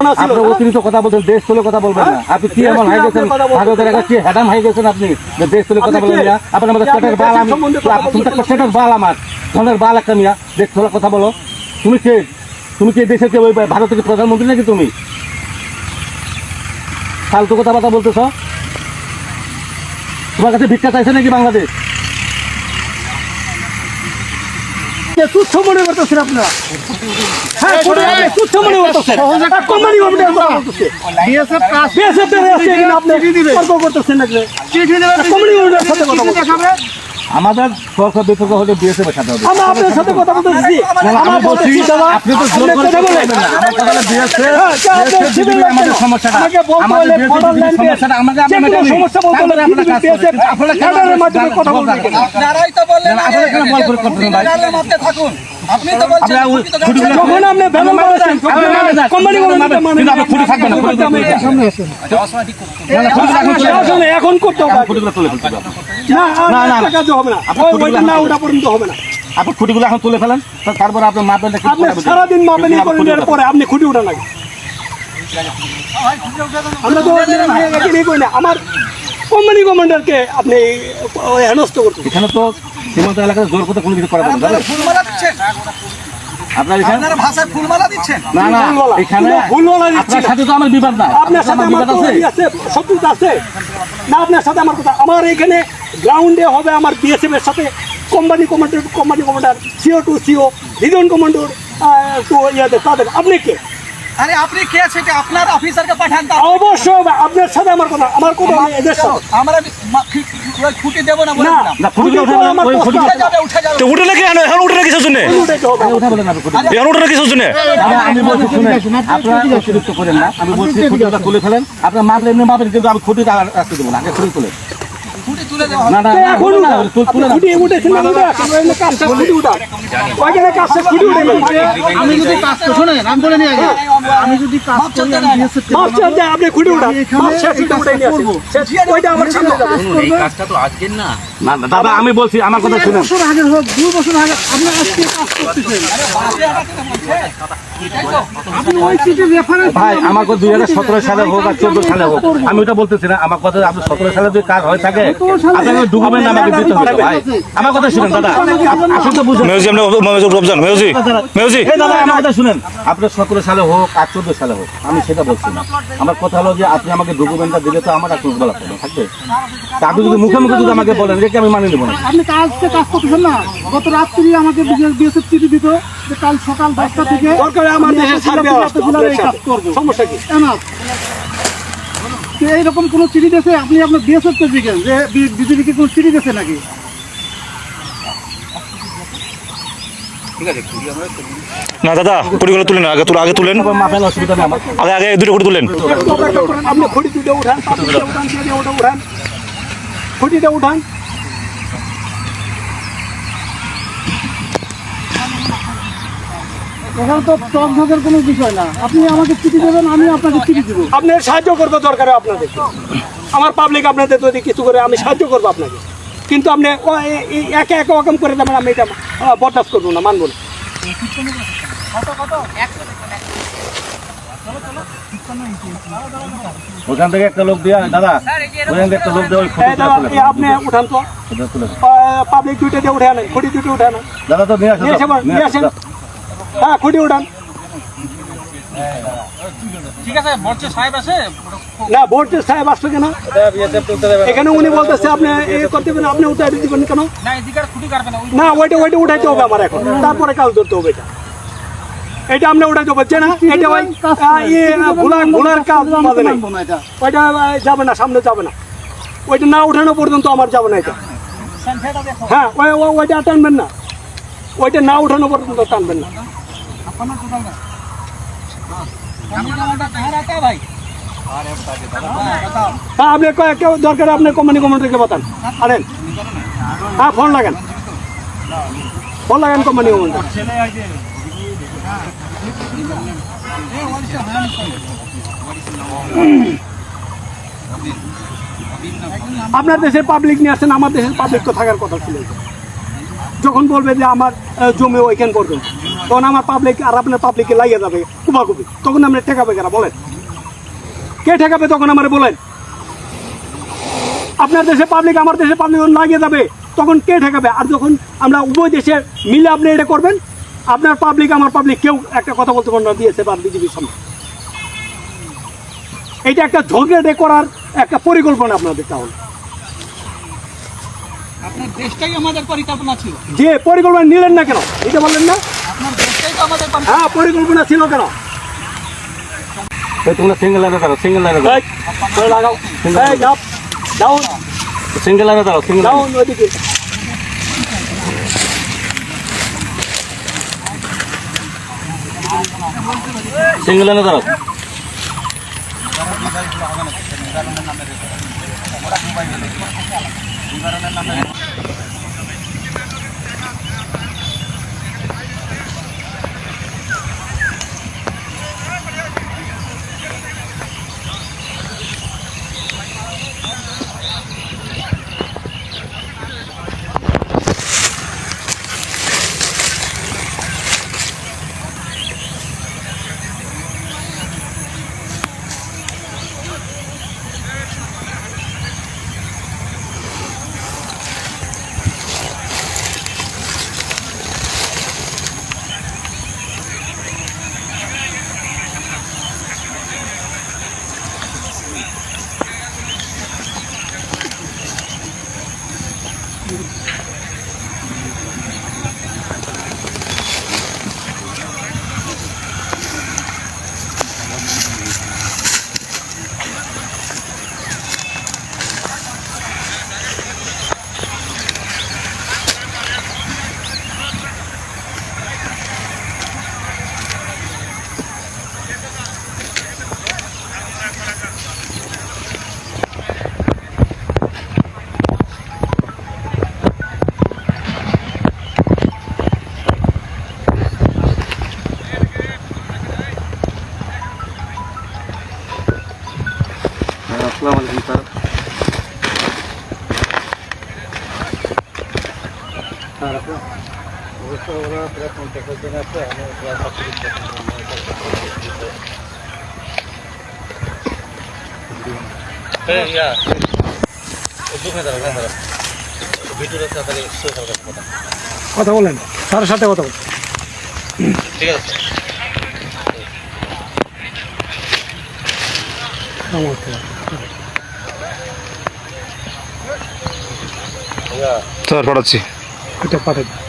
আপনার অতিরিক্ত কথা বলছেন, দেশ চলে কথা বলবেন না। আপনি কি এমন হয়ে গেছেন, ভারতের একটা কি হ্যাডাম হয়ে গেছেন আপনি, দেশ চলে কথা বলবেন না? আপনার মধ্যে পেটের বাল, আমি পেটের বাল, আমার ধনের বাল একটা মিয়া, দেশ চলে কথা বলো। তুমি কে? তুমি কি দেশের কে? ওই ভারতের প্রধানমন্ত্রী নাকি তুমি? ফালতু কথাবার্তা বলতেছ? তোমার কাছে ভিক্ষা চাইছে নাকি বাংলাদেশ? তুচ্ছ মনে করতেছেন আপনারা? হ্যাঁ, তুচ্ছ মনে করতেছেন। কোম্পানি আমাদের সরকার বিতর্ক হলে বিএসএফ এর সাথে হবে। আমরা আপনার সাথে কথা বলতেছি। আমি বলছি আপনি তো জোর করে কথা বলবেন না। আমাদের বিএসএফ আমাদের সমস্যাটা, আমাদের বিএসএফ সমস্যাটা আমাদের আপনাদের সমস্যা বলতে হলে বিএসএফ আপনারা ক্যামেরার মাধ্যমে কথা বলবেন। আপনারাই তো বললেন আপনারা কেন বল করে করতেছেন ভাই? ক্যামেরার মধ্যে থাকুন। আপনি তো বলছেন যখন আপনি ভেঙে বলেছেন কোম্পানি মানে কিন্তু আপনি ফুটে থাকবেন না, সামনে আসেন। আসলে এখন করতে হবে, ফুটগুলো তুলে ফেলতে হবে। না না কাজ হবে না, ওইটা না ওটা পর্যন্ত হবে না। আপনি খুঁটিগুলো এখন তুলে ফেলেন, তারপর আপনি মাপবেন। আপনি সারাদিন মাপবেন করেন, পরে আপনি খুঁটি উঠান লাগে। আমরা তো এখানে করি না, আমার কোম্পানি কমান্ডারকে আপনি হেনস্থ করতেন। এখানে তো সীমান্ত এলাকায় জোর করতে কোনো কিছু করা যাবে না। ফুলমালা দিচ্ছেন আপনার ভাষায়, ফুলমালা দিচ্ছেন? না না, এখানে ফুলমালা দিচ্ছি। আপনার সাথে তো আমার বিবাদ না। আপনার সাথে আমার বিবাদ আছে, শত্রুতা আছে না? আপনার সাথে আমার কথা, আমার এখানে গ্রাউন্ডে হবে আমার বিএসএফ এর সাথে company commander CO to CO region commander তো ইয়াতে তাদের। আপনি কে? আরে আপনি কে? সেটা আপনার অফিসারকে পাঠান। অবশ্যই আপনার সাথে আমার কথা, আমার কথা এদের সাথে। আমরা খুঁটি দেব না বলে না, খুঁটিগুলো উঠে যাবে। তো উঠে নাকি এখন উঠে না কিসের জন্য? এখন উঠে না কিসের জন্য? আমি বলছি শুনে আপনারা অতিরিক্ত করেন না। আমি বলছি খুঁটিটা তুলে ফেলেন। আপনার মাপলে এমনি মাপেন, কিন্তু আমি খুঁটিটা রাখতে দেবো না। আগে খুঁটি তুলে খুঁটি তুলে দেওয়া না না এখন খুঁটি উঠেছেন না, কাজটা খুঁটি উঠা ওইখানে কাজটা খুঁটি উঠে গেল। আমি যদি কাজ শোনেন, আমি বলে নিয়ে আগে, আমি যদি কাজ করি, আমি বিএসএফ মাস্টার যে আপনি খুঁটি উঠা ওইটা আমার সামনে এই কাজটা তো আজকের না। না দাদা, আমি বলছি আমার কথা শুনুন। 2 বছর আগে হোক, 2 বছর আগে আপনি আজকে কাজ করতেছেন। আপনি ওই চিঠি রেফারেন্স ভাই আমার কথা 2017 সালে হোক আর 14 সালে হোক, আমি ওটা বলতেছি না। আমার কথা আপনি 17 সালে যদি কাজ হয়ে থাকে আপনাকে ডকুমেন্ট আমাকে দিতে হবে। ভাই আমার কথা শুনেন দাদা, আসলে তো বুঝুন। মেউজি আমরা রমজান মেউজি এই দাদা আমার কথা শুনেন, আপনার 17 সালে হোক আর 14 সালে হোক, আমি সেটা বলছি না। আমার কথা হলো যে আপনি আমাকে ডকুমেন্টটা দিলে তো আমার আপনার বলা থাকবে। তা আপনি যদি মুখে মুখে যদি আমাকে বলেন যে আমি মানিয়ে নেব না। আপনি কাজ করতেছেন না। গত রাত্রি আমাকে বিএসএফ চিঠি দিত যে কাল সকাল 10টা থেকে আমার দেশে ছাড়বে, কাজ করবো। সমস্যা কি? এইরকম কোন চিঠি দিয়েছে? আপনি আপনার বিএসএফ কে জিজ্ঞেস যে বিজেপিকে কোন চিঠি দিয়েছে নাকি? না দাদা, খুঁটিগুলো তুলেন, আগে তুলেন, মাপেন, অসুবিধা নেই আমার। আগে দুটো খুঁটি তুলেন। আপনি খুঁটি দুটো উঠান, ওটা উঠান, খুঁটিটা উঠান। এখানে তো টকঝকের কোনো বিষয় না। আপনি আমাকে চিঠি দেবেন, আমি আপনাকে চিঠি দেবো। আপনার সাহায্য করবো দরকার আপনাদের, আমার পাবলিক আপনাদের যদি কিছু করে আমি সাহায্য করবো আপনাকে। কিন্তু আপনি একে একে রকম করে দেবেন, আমি এটা বরদাস্ত করবো না, মানবো না। ওখান থেকে একটা লোক দিয়া দাদা, ওখান থেকে একটা লোক দিয়ে আপনি উঠান তো, পাবলিক দুইটা দিয়ে উঠে আনেন, খুঁটি দুটো উঠে আনেন দাদা। তো নিয়ে আসেন। হ্যাঁ, খুঁটি উঠান। ঠিক আছে, বর্ষে সাহেব আছে না, ভোটের সাহেব আসবে কেন? এখানে উনি বলতেছে আপনি করতে পারেন, আপনি উঠাই দিবেন কেন? না, এদিকে খুঁটি কাটবে না। না, ওইটা উঠাইতে হবে আমার এখন, তারপরে কাজ ধরতে হবে। এটা আপনি উঠাইতে পারছে না, এটা ওই ঘোলার কাজ পাবে না, ওইটা যাবে না, সামনে যাবে না। ওইটা না উঠানো পর্যন্ত আমার যাবে না এটা। হ্যাঁ, ওইটা টানবেন না, ওইটা না উঠানো পর্যন্ত টানবেন না। হ্যাঁ, আপনি কেউ দরকার আপনার কোম্পানি কমান্ডারকে বাতান, আনেন। হ্যাঁ, ফোন লাগান কোম্পানি কমান্ডার। আপনার দেশের পাবলিক নিয়ে আসছেন, আমার দেশের পাবলিক তো থাকার কথা ছিল। যখন বলবে যে আমার জমি ওইখান করবেন, তখন আমার পাবলিক আর আপনার পাবলিককে লাগিয়ে যাবে কুপাকুপি, তখন আমরা ঠেকাবে কারা বলেন? কে ঠেকাবে তখন আমার বলেন? আপনার দেশে পাবলিক আমার দেশে পাবলিক লাগিয়ে যাবে, তখন কে ঠেকাবে? আর যখন আমরা উভয় দেশে মিলে আপনি এটা করবেন, আপনার পাবলিক আমার পাবলিক কেউ একটা কথা বলতে পারবে না বিএসএফ আর বিজেপির সামনে। এটা একটা ঝগড়ে করার একটা পরিকল্পনা আপনাদের। তাহলে আপনার দেশটাই আমাদের পরিকল্পনা ছিল, যে পরিকল্পনা নিলেন না কেন? এটা বললেন না? আপনার দেশটাই তো আমাদের হ্যাঁ, পরিকল্পনা ছিল কেন? তোমরা সিঙ্গেল লাইনে দাঁড়াও, সিঙ্গেল লাইনে দাঁড়াও, এই, ধরে লাগাও। এই, যাও, ডাউন, সিঙ্গেল লাইনে দাঁড়াও, সিঙ্গেল ডাউন ওইদিকে। সিঙ্গেল লাইনে দাঁড়াও। আসসালামু আলাইকুম স্যার। কথা বলেন, স্যারের সাথে কথা বলেন। ঠিক আছে নমস্কার। স্যার, পাঠাচ্ছি। এটা পাঠাই দিন।